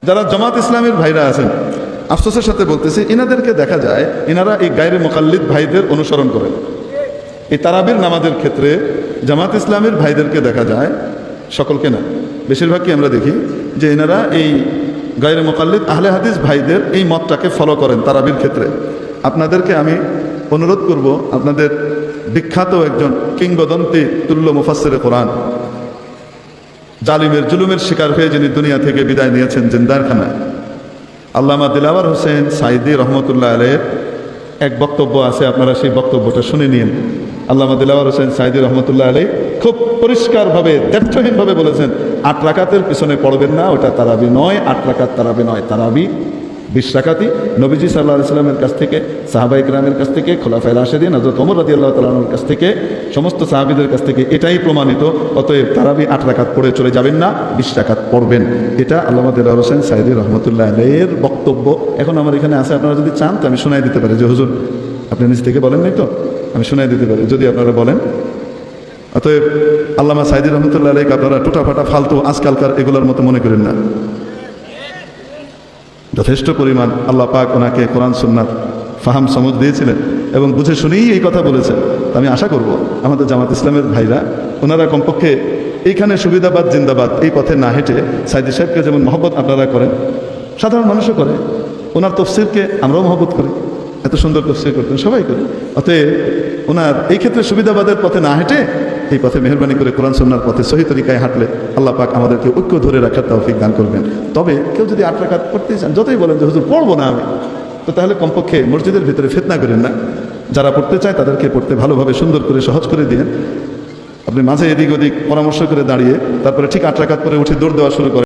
যারা জামাত ইসলামের ভাইরা আছেন, আফসোসের সাথে বলতেছি, এনাদেরকে দেখা যায় এনারা এই গায়রে মুকাল্লিদ ভাইদের অনুসরণ করেন। এই তারাবির নামাজের ক্ষেত্রে জামাত ইসলামের ভাইদেরকে দেখা যায়, সকলকে না, বেশিরভাগই আমরা দেখি যে এনারা এই গায়রে মুকাল্লিদ আহলে হাদিস ভাইদের এই মতটাকে ফলো করেন তারাবির ক্ষেত্রে। আপনাদেরকে আমি অনুরোধ করব, আপনাদের বিখ্যাত একজন কিংবদন্তি তুল্য মুফাসসিরে কোরআন, জালিমের জুলুমের শিকার হয়ে যিনি দুনিয়া থেকে বিদায় নিয়েছেন জিন্দারখানায়, আল্লামা দিলাওয়ার হোসেন সাইদি রহমতুল্লাহ আলাইহির এক বক্তব্য আছে, আপনারা সেই বক্তব্যটা শুনে নিন। আল্লামা দিলাওয়ার হোসেন সাইদি রহমতুল্লাহ আলাইহি খুব পরিষ্কারভাবে, দ্ব্যর্থহীনভাবে বলেছেন, 8 রাকাতের পিছনে পড়বেন না, ওটা তারাবি নয়, 8 রাকাত তারাবি নয়, তারাবি 20 রাকাতই। নবীজি সাল্লাল্লাহু আলাইহি সাল্লামের কাছ থেকে, সাহাবায়ে কেরামের কাছ থেকে, খোলাফায়ে রাশিদিন হযরত ওমর রাদিয়াল্লাহু তাআলা আনহুর কাছ থেকে, সমস্ত সাহাবীদের কাছ থেকে এটাই প্রমাণিত। অতএব তারাবি 8 রাকাত পড়ে চলে যাবেন না, 20 রাকাত পড়বেন। এটা আল্লামা দিলাওয়ার হোসেন সাইদি রহমতুল্লাহ আলাইহির বক্তব্য। এখন আমার এখানে আছে, আপনারা যদি চান তো আমি শোনাই দিতে পারি যে হুজুর আপনি নিজ থেকে বলেন নাই তো, আমি শোনাই দিতে পারি যদি আপনারা বলেন। অতএব আল্লামা সাইদি রহমতুল্লাহ আলাইহিকে আপনারা টুটাফাটা ফালতু আজকালকার এগুলোর মতো মনে করেন না। যথেষ্ট পরিমাণ আল্লাহ পাক ওনাকে কোরআন সুন্নাত ফাহাম সমঝ দিয়েছিলেন এবং বুঝে শুনেই এই কথা বলেছেন। আমি আশা করব আমাদের জামাত ইসলামের ভাইরা, ওনারা কমপক্ষে এইখানে সুবিধাবাদ জিন্দাবাদ এই পথে না হেঁটে সাইদি সাহেবকে যেমন মহব্বত আপনারা করেন, সাধারণ মানুষও করে, ওনার তফসিরকে আমরাও মহব্বত করি, এত সুন্দর তফসির করতেন, সবাই করি। অতএব ওনার এই ক্ষেত্রে সুবিধাবাদের পথে না হেঁটে এই পথে মেহরবানি করে কোরআন সুন্নাহর পথে সহি তরিকায় হাঁটলে আল্লাহ পাক আমাদেরকে ঐক্য ধরে রাখার তৌফিক দান করবেন। তবে কেউ যদি 8 রাকাত পড়তে চান, যতই বলেন যে হুজুর পড়বো না আমি, তো তাহলে কমপক্ষে মসজিদের ভিতরে ফিতনা করেন না। যারা পড়তে চায় তাদেরকে পড়তে ভালোভাবে সুন্দর করে সহজ করে দিন। আপনি মাঝে এদিক ওদিক পরামর্শ করে দাঁড়িয়ে তারপরে ঠিক 8 রাকাত পরে উঠে দৌড় দেওয়া শুরু করেন।